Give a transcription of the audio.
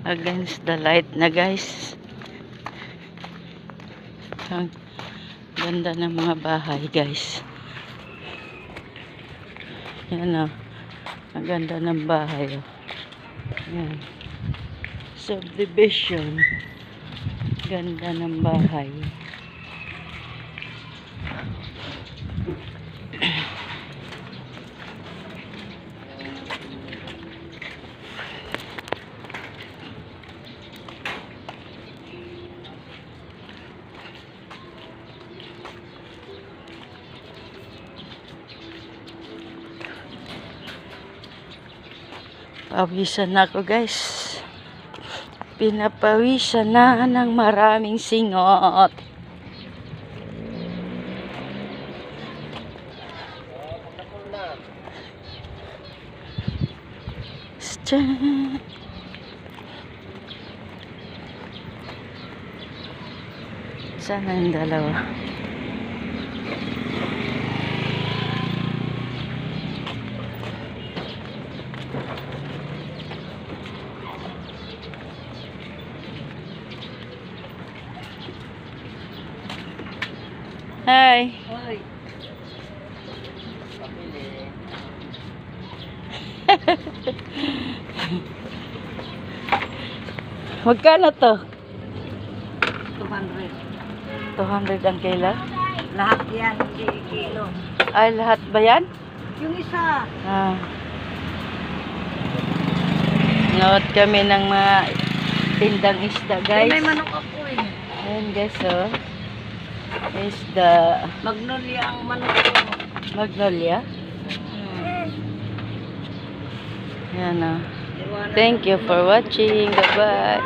against the light na guys. Ang ganda ng mga bahay guys. Yan o. Ang ganda ng bahay o. Yan. Subdivision. Ganda ng bahay. Pawisan na ako guys. Pinapawisan na ng maraming singot. Sana yung dalawa. Hi. Hoy. Magkano to? 200. 200 ang kilo? Lahat yan, hindi kilo. Ay, lahat ba yan? Yung isa. Ah. Nood kami ng mga tindang isda, guys. May manok ako eh. Ayan, guys, oh. Isda. Magnolia ang manok ko. Magnolia. Yan, oh. Iwanan Thank you for watching. Bye-bye.